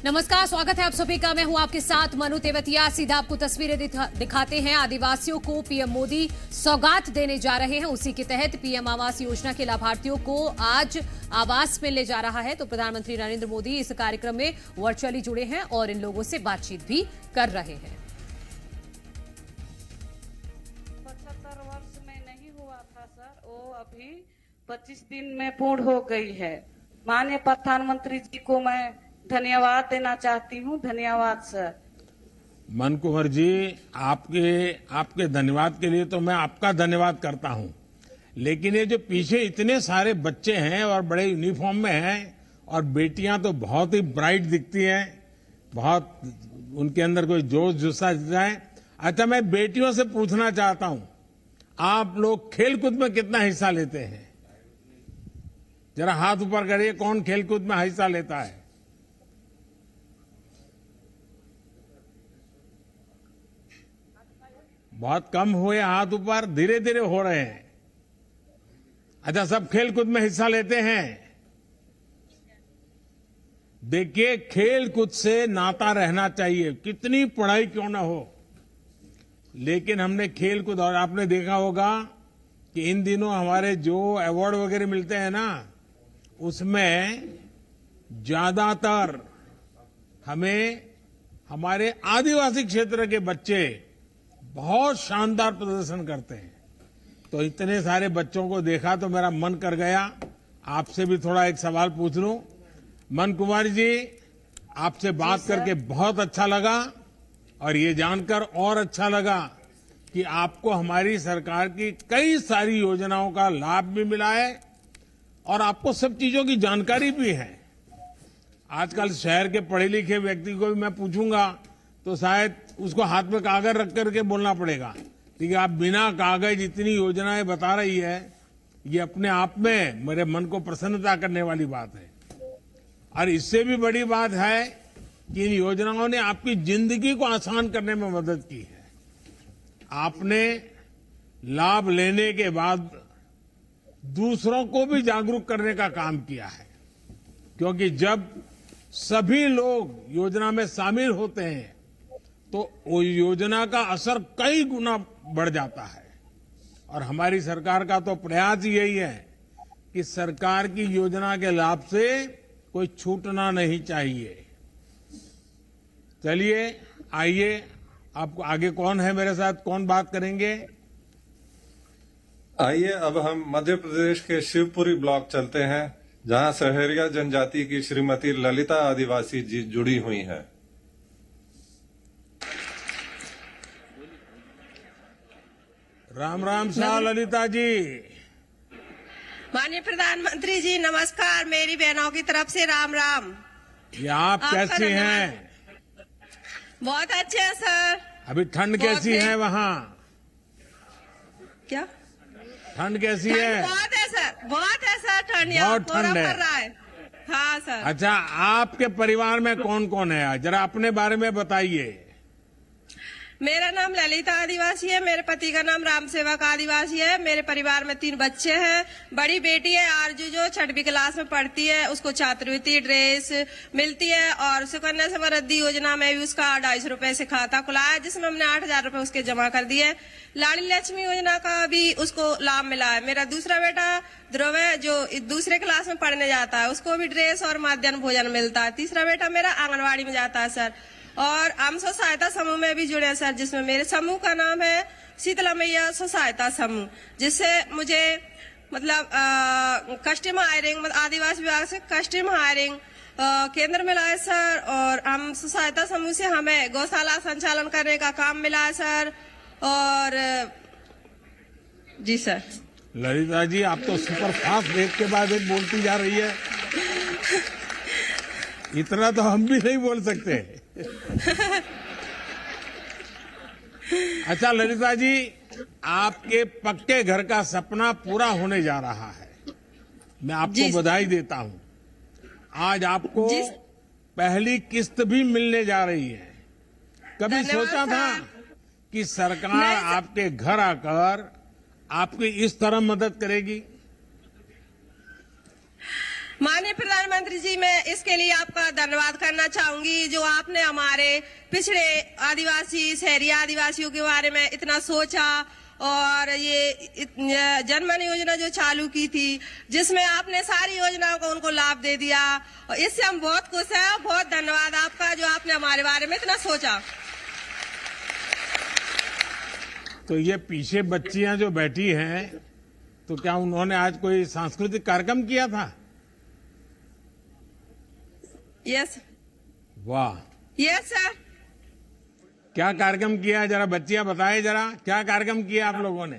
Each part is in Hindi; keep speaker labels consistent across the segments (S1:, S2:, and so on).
S1: नमस्कार, स्वागत है आप सभी का। मैं हूं आपके साथ मनु तेवतिया। सीधा आपको तस्वीरें दिखाते हैं। आदिवासियों को पीएम मोदी सौगात देने जा रहे हैं। उसी के तहत पीएम आवास योजना के लाभार्थियों को आज आवास मिलने जा रहा है। तो प्रधानमंत्री नरेंद्र मोदी इस कार्यक्रम में वर्चुअली जुड़े हैं और इन लोगों से बातचीत भी कर रहे हैं।
S2: 75 वर्ष में नहीं हुआ था सर, वो अभी 25 दिन में पूर्ण हो गई है। माननीय प्रधानमंत्री जी को मैं धन्यवाद देना चाहती हूँ। धन्यवाद सर।
S3: मन कुंवर जी, आपके धन्यवाद के लिए तो मैं आपका धन्यवाद करता हूं, लेकिन ये जो पीछे इतने सारे बच्चे हैं और बड़े यूनिफॉर्म में हैं और बेटियां तो बहुत ही ब्राइट दिखती हैं, बहुत उनके अंदर कोई जोश जुस्सा है। अच्छा, मैं बेटियों से पूछना चाहता हूं, आप लोग खेलकूद में कितना हिस्सा लेते हैं? जरा हाथ ऊपर करिए, कौन खेलकूद में हिस्सा लेता है? बहुत कम हुए हाथ ऊपर, धीरे धीरे हो रहे हैं। अच्छा, सब खेलकूद में हिस्सा लेते हैं। देखिए, खेलकूद से नाता रहना चाहिए, कितनी पढ़ाई क्यों ना हो, लेकिन हमने खेलकूद, और आपने देखा होगा कि इन दिनों हमारे जो अवार्ड वगैरह मिलते हैं ना, उसमें ज्यादातर हमें हमारे आदिवासी क्षेत्र के बच्चे बहुत शानदार प्रदर्शन करते हैं। तो इतने सारे बच्चों को देखा तो मेरा मन कर गया आपसे भी थोड़ा एक सवाल पूछ लूं। मन कुमारी जी, आपसे बात करके बहुत अच्छा लगा और ये जानकर और अच्छा लगा कि आपको हमारी सरकार की कई सारी योजनाओं का लाभ भी मिला है और आपको सब चीजों की जानकारी भी है। आजकल शहर के पढ़े लिखे व्यक्ति को भी मैं पूछूंगा तो शायद उसको हाथ में कागज रख करके बोलना पड़ेगा, ठीक है। आप बिना कागज इतनी योजनाएं बता रही है, ये अपने आप में मेरे मन को प्रसन्नता करने वाली बात है। और इससे भी बड़ी बात है कि इन योजनाओं ने आपकी जिंदगी को आसान करने में मदद की है। आपने लाभ लेने के बाद दूसरों को भी जागरूक करने का काम किया है, क्योंकि जब सभी लोग योजना में शामिल होते हैं तो वो योजना का असर कई गुना बढ़ जाता है। और हमारी सरकार का तो प्रयास यही है कि सरकार की योजना के लाभ से कोई छूटना नहीं चाहिए। चलिए, आइए, आपको आगे कौन है मेरे साथ, कौन बात करेंगे?
S4: आइए अब हम मध्य प्रदेश के शिवपुरी ब्लॉक चलते हैं, जहां सहरिया जनजाति की श्रीमती ललिता आदिवासी जी जुड़ी हुई हैं।
S3: राम राम शाह ललिता जी।
S5: माननीय प्रधानमंत्री जी नमस्कार। मेरी बहनों की तरफ से राम राम।
S3: ये आप कैसी हैं?
S5: बहुत अच्छे हैं सर।
S3: अभी ठंड कैसी है वहाँ?
S5: क्या
S3: ठंड कैसी है?
S5: बहुत है सर, बहुत है सर। ठंड
S3: बहुत ठंड है।
S5: पड़ रहा है। हाँ सर।
S3: अच्छा, आपके परिवार में कौन कौन है, जरा अपने बारे में बताइए।
S5: मेरा नाम ललिता आदिवासी है, मेरे पति का नाम राम सेवक आदिवासी है। मेरे परिवार में 3 बच्चे हैं। बड़ी बेटी है आरजू, जो 6वीं क्लास में पढ़ती है, उसको छात्रवृत्ति ड्रेस मिलती है। और सुकन्या समृद्धि योजना में भी उसका 250 रुपए से खाता खुला है, जिसमें हमने 8000 रुपए उसके जमा कर दिए। लाड़ी लक्ष्मी योजना का भी उसको लाभ मिला है। मेरा दूसरा बेटा ध्रुव है, जो 2री क्लास में पढ़ने जाता है, उसको भी ड्रेस और मध्याह्न भोजन मिलता है। तीसरा बेटा मेरा आंगनबाड़ी में जाता है सर। और हम स्व सहायता समूह में भी जुड़े हैं सर, जिसमें मेरे समूह का नाम है शीतला मैया स्व सहायता समूह, जिससे मुझे मतलब कस्टमर हायरिंग, आदिवासी विभाग से कस्टमर हायरिंग केंद्र मिला है सर। और हम स्व सहायता समूह से हमें गौशाला संचालन करने का काम मिला है सर। और जी सर।
S3: ललिता जी, आप तो सुपर फास्ट एक के बाद एक बोलती जा रही है। इतना तो हम भी नहीं बोल सकते। अच्छा ललिता जी, आपके पक्के घर का सपना पूरा होने जा रहा है। मैं आपको बधाई देता हूं। आज आपको पहली किस्त भी मिलने जा रही है। कभी सोचा था कि सरकार आपके घर आकर आपकी इस तरह मदद करेगी?
S5: माननीय प्रधानमंत्री जी, मैं इसके लिए आपका धन्यवाद करना चाहूंगी जो आपने हमारे पिछड़े आदिवासी शहरी आदिवासियों के बारे में इतना सोचा और ये जनमन योजना जो चालू की थी जिसमें आपने सारी योजनाओं को उनको लाभ दे दिया और इससे हम बहुत खुश हैं। बहुत धन्यवाद आपका जो आपने हमारे बारे में इतना सोचा।
S3: तो ये पीछे बच्चियां जो बैठी हैं, तो क्या उन्होंने आज कोई सांस्कृतिक कार्यक्रम किया था?
S5: यस।
S3: वाह,
S5: यस सर।
S3: क्या कार्यक्रम किया, जरा बच्चियां बताए जरा, क्या कार्यक्रम किया आप लोगों ने?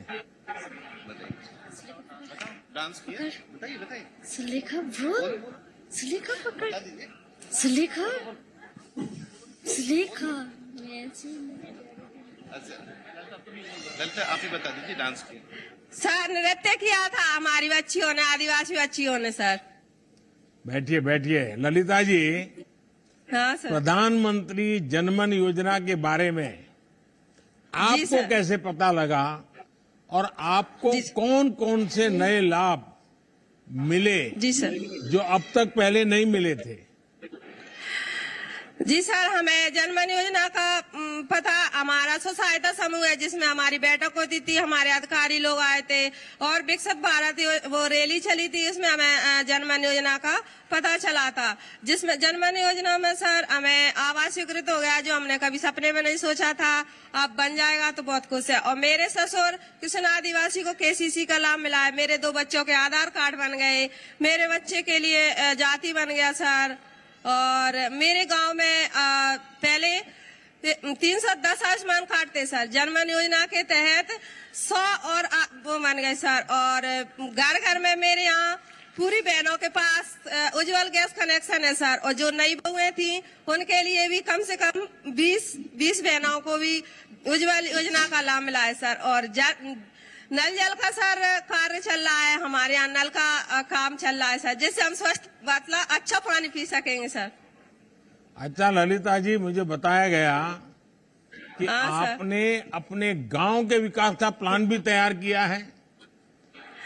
S6: डांस किया, बताइए बताइए।
S7: सुलेखा बोल, सुलेखा पकड़, सुलेखा, सुलेखा।
S6: अच्छा ललिता आप ही बता दीजिए, डांस किया
S5: सर? नृत्य किया था हमारी बच्चियों ने, आदिवासी बच्चियों ने सर।
S3: बैठिए बैठिए। ललिता जी,
S5: हाँ सर।
S3: प्रधानमंत्री जनमन योजना के बारे में आपको
S5: सर।
S3: कैसे पता लगा और आपको कौन कौन से नए लाभ मिले
S5: जी सर।
S3: जो अब तक पहले नहीं मिले थे?
S5: जी सर, हमें जनमन योजना का पता, हमारा स्व सहायता समूह है जिसमें हमारी बैठक होती थी, हमारे अधिकारी लोग आए थे और विकसित भारत वो रैली चली थी, इसमें हमें जनमन योजना का पता चला था। जिसमें जनमन योजना में सर हमें आवास स्वीकृत हो गया जो हमने कभी सपने में नहीं सोचा था, अब बन जाएगा तो बहुत खुश है। और मेरे ससुर कृष्ण आदिवासी को केसीसी का लाभ मिला है, मेरे 2 बच्चों के आधार कार्ड बन गए, मेरे बच्चे के लिए जाति बन गया सर। और मेरे गांव में पहले 310 आयुष्मान कार्ड थे सर, जनमन योजना के तहत 100 और वो बन गए सर। और घर घर में मेरे यहाँ पूरी बहनों के पास उज्जवल गैस कनेक्शन है सर। और जो नई बहुएं थी उनके लिए भी कम से कम 20 बहनों को भी उज्जवल योजना का लाभ मिला है सर। और नल जल का सर कार्य चल रहा है, हमारे यहाँ नल का काम चल रहा है सर, जिससे हम स्वस्थ मतलब अच्छा पानी पी सकेंगे सर।
S3: अच्छा ललिता जी, मुझे बताया गया कि
S5: हाँ,
S3: आपने अपने गांव के विकास का प्लान भी तैयार किया है,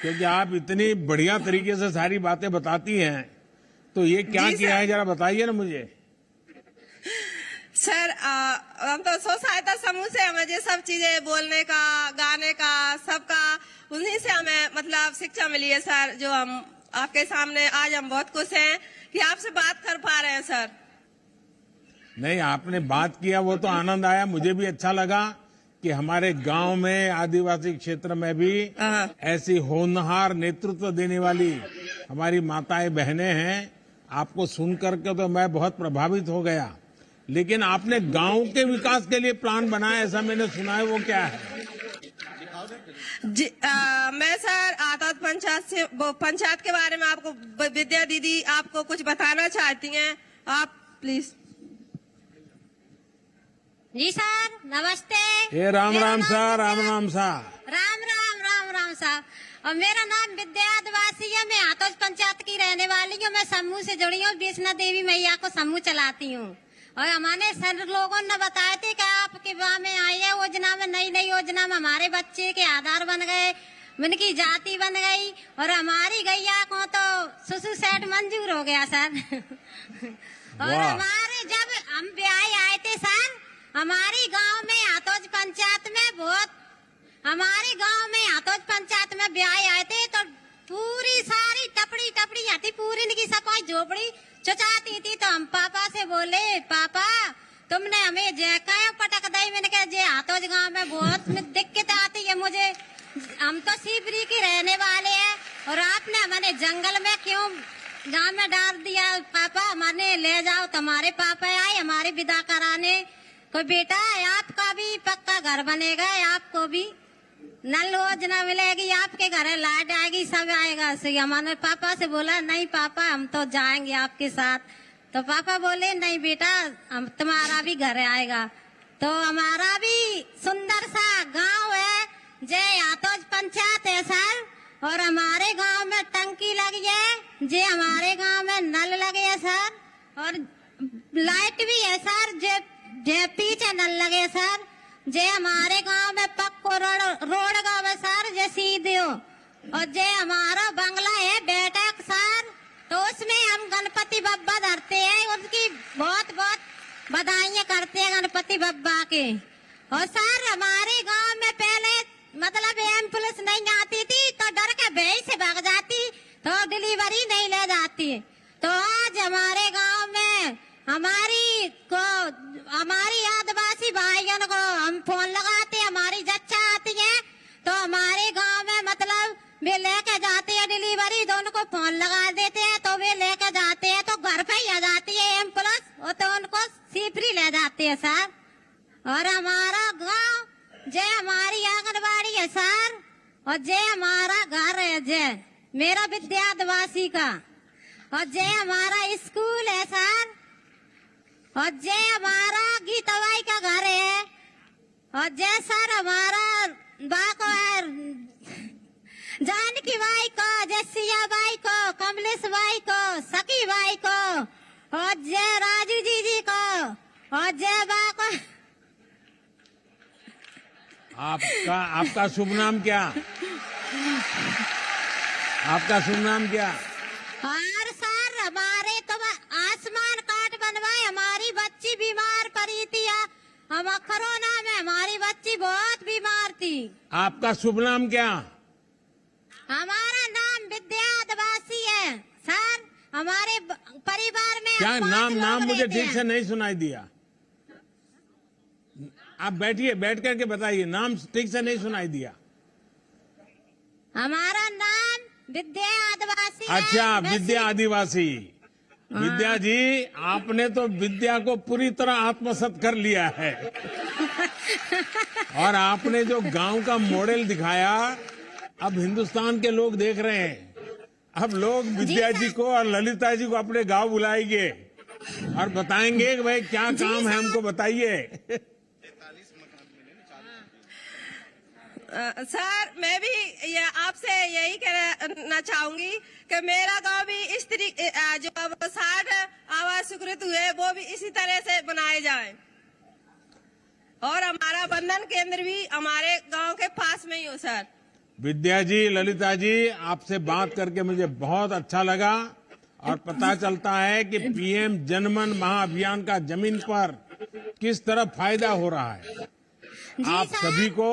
S3: क्योंकि आप इतनी बढ़िया तरीके से सारी बातें बताती हैं, तो ये क्या किया है जरा बताइए ना मुझे।
S5: सर हम तो स्व सहायता समूह से हमें ये सब चीजें बोलने का, गाने का, सबका उन्हीं से हमें मतलब शिक्षा मिली है सर, जो हम आपके सामने आज हम बहुत खुश हैं कि आपसे बात कर पा रहे हैं सर।
S3: नहीं, आपने बात किया वो तो आनंद आया, मुझे भी अच्छा लगा कि हमारे गांव में आदिवासी क्षेत्र में भी ऐसी होनहार नेतृत्व देने वाली हमारी माताएं बहनें हैं। आपको सुन करके तो मैं बहुत प्रभावित हो गया। लेकिन आपने गांव के विकास के लिए प्लान बनाया, ऐसा मैंने सुना है, वो क्या है?
S5: जी मैं सर आदत पंचायत के बारे में आपको विद्या दीदी आपको कुछ बताना चाहती हैं, आप प्लीज।
S7: जी सर, नमस्ते।
S3: ये राम राम सा, राम राम सा।
S7: राम राम राम राम साहब। और मेरा नाम विद्या आदिवासी है, मैं आतोज पंचायत की रहने वाली हूँ। मैं समूह से जुड़ी हूँ, वैष्णो देवी मैया को समूह चलाती हूँ। और हमारे सर लोगों ने बताए थे कि आपके गाँव में आई है योजना में, नई योजना में हमारे बच्चे के आधार बन गए, उनकी जाति बन गई और हमारी गैया को तो सुसु सेट मंजूर हो गया सर। और हमारे जब हम ब्याह आए थे सर, हमारी गांव में आतोज पंचायत में हमारे गांव में आतोज पंचायत में ब्याह आए थे तो पूरी सारी टपड़ी आती, पूरी इनकी सफाई झोपड़ी चुचाती थी। तो हम पापा से बोले, पापा तुमने हमें जैकाया पटक दी। मैंने कहा जे आतोज गांव में बहुत दिक्कत आती है मुझे, हम तो शिवरी की रहने वाले हैं और आपने हमारे जंगल में क्यों गांव में डाल दिया? पापा हमारे ले जाओ। तुम्हारे पापा आए हमारे विदा कराने को, बेटा आपका भी पक्का घर बनेगा, आपको भी नल योजना मिलेगी, आपके घर लाइट आएगी, सब आएगा। सही हमारे पापा से बोला, नहीं पापा हम तो जाएंगे आपके साथ। तो पापा बोले नहीं बेटा, हम तुम्हारा भी घर आएगा। तो हमारा भी सुंदर सा गांव है, जय आतोज पंचायत है सर। और हमारे गांव में टंकी लगी है, जे हमारे गांव में नल लगे है सर। और लाइट भी है सर, जे पीछे नल लगे सर। जे हमारे गांव में पक्को रोड गाँव है सर, जे सीधे हो। और जे हमारा बंगला है बैठक सर, तो उसमें हम गणपति बप्पा धरते हैं, उनकी बहुत बहुत बधाइयाँ करते हैं गणपति बप्पा के। और सर हमारे गांव में पहले मतलब एम्बुलेंस नहीं आती थी तो डर के भेई से भाग जाती, तो डिलीवरी नहीं ले जाती। तो आज हमारे गांव में हमारी आदिवासी भाइयों को हम फोन लगाते, हमारी जच्चा आती है तो हमारे गांव में मतलब वे लेके जाते हैं डिलीवरी, तो उनको फोन लगा देते हैं तो वे लेके जाते हैं, तो घर पे ही आ जाती है एम्बुलेंस, तो उनको सीपरी ले जाते हैं सर। और हमारा गांव जय हमारी आंगनबाड़ी है सर, और जय हमारा घर है, जय मेरा विद्या आदिवासी का, और जय हमारा स्कूल है सर, और जय हमारा गीताबाई का घर है, और जय सर हमारा बाको जानकी बाई को, जय सिया बाई को, कमलेश बाई को, सखी बाई को, और जय राजू जी को, और जय बाको।
S3: आपका शुभ नाम क्या? आपका शुभ नाम क्या?
S7: और सर हमारे तो आयुष्मान कार्ड बनवाए, हमारी बच्ची बीमार पड़ी थी, हम कोरोना में हमारी बच्ची बहुत बीमार थी।
S3: आपका शुभ नाम क्या?
S7: हमारा नाम विद्या आदिवासी है सर। हमारे परिवार में
S3: क्या नाम? नाम मुझे
S7: रहते
S3: ठीक
S7: हैं।
S3: से नहीं सुनाई दिया। आप बैठिए, बैठ करके बताइए, नाम ठीक से नहीं सुनाई दिया।
S7: हमारा नाम विद्या आदिवासी है।
S3: अच्छा,
S7: मैं
S3: विद्या आदिवासी। विद्या जी, आपने तो विद्या को पूरी तरह आत्मसात कर लिया है। और आपने जो गांव का मॉडल दिखाया, अब हिंदुस्तान के लोग देख रहे हैं। अब लोग विद्या जी को और ललिता जी को अपने गांव बुलाएंगे और बताएंगे कि भाई क्या काम है, हमको बताइए।
S5: सर मैं भी ये आपसे यही कहना चाहूंगी कि मेरा गांव भी इस तरीके जो 60 आवास स्वीकृत हुए वो भी इसी तरह से बनाए जाए, और हमारा बंधन केंद्र भी हमारे गांव के पास में ही हो सर।
S3: विद्या जी, ललिता जी, आपसे बात करके मुझे बहुत अच्छा लगा और पता चलता है कि पीएम जनमन महाअभियान का जमीन पर किस तरह फायदा हो रहा है। आप सभी को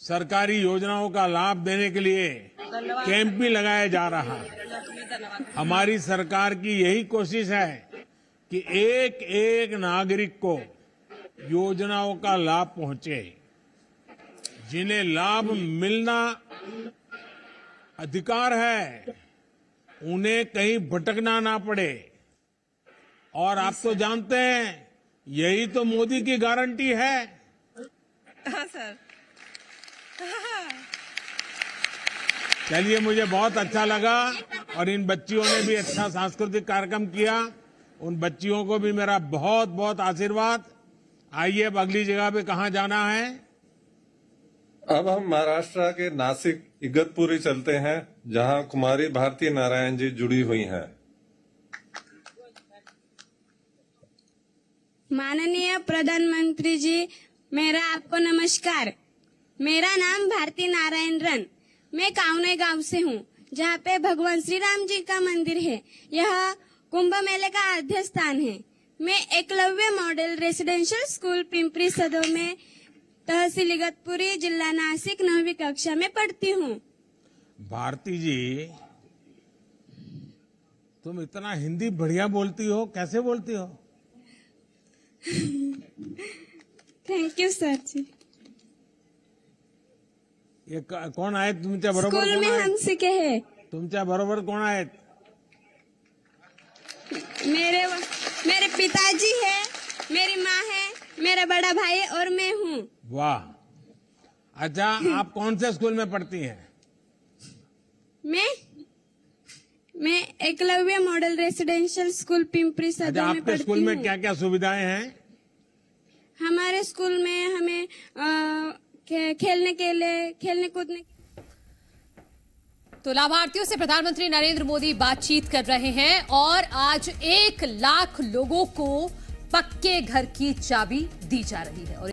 S3: सरकारी योजनाओं का लाभ देने के लिए कैंप भी लगाया जा रहा है। हमारी सरकार की यही कोशिश है कि एक एक नागरिक को योजनाओं का लाभ पहुंचे, जिन्हें लाभ मिलना अधिकार है, उन्हें कहीं भटकना ना पड़े। और आप तो जानते हैं, यही तो मोदी की गारंटी है।
S5: हाँ सर।
S3: चलिए, मुझे बहुत अच्छा लगा और इन बच्चियों ने भी अच्छा सांस्कृतिक कार्यक्रम किया। उन बच्चियों को भी मेरा बहुत बहुत आशीर्वाद। आइए, अब अगली जगह पे कहाँ जाना है?
S4: अब हम महाराष्ट्र के नासिक इगतपुरी चलते हैं, जहां कुमारी भारती नारायण जी जुड़ी हुई हैं।
S8: माननीय प्रधानमंत्री जी, मेरा आपको नमस्कार। मेरा नाम भारती नारायण रन, मैं काउने गांव से हूँ, जहाँ पे भगवान श्री राम जी का मंदिर है। यह कुंभ मेले का आद्य स्थान है। मैं Eklavya model residential school Pimpri सदो में तहसील इगतपुरी, जिला नासिक, 9वीं कक्षा में पढ़ती हूँ।
S3: भारती जी, तुम इतना हिंदी बढ़िया बोलती हो, कैसे बोलती हो?
S8: थैंक यू सर जी।
S3: ये कोण आहेत तुमच्या बरोबर?
S8: स्कूल में हम सीखे हैं।
S3: तुमच्या बरोबर कोण आहेत?
S8: मेरे पिताजी है, मेरी माँ है, मेरा बड़ा भाई और मैं हूँ।
S3: वाह, अच्छा, आप कौन से स्कूल में पढ़ती हैं?
S8: मैं Eklavya model residential school Pimpri
S3: अच्छा,
S8: सदर में
S3: आपके
S8: पढ़ती
S3: स्कूल में
S8: हूँ।
S3: क्या क्या सुविधाएं हैं?
S8: हमारे स्कूल में हमें खेलने कूदने।
S1: तो लाभार्थियों से प्रधानमंत्री नरेंद्र मोदी बातचीत कर रहे हैं और आज 1 लाख लोगों को पक्के घर की चाबी दी जा रही है। और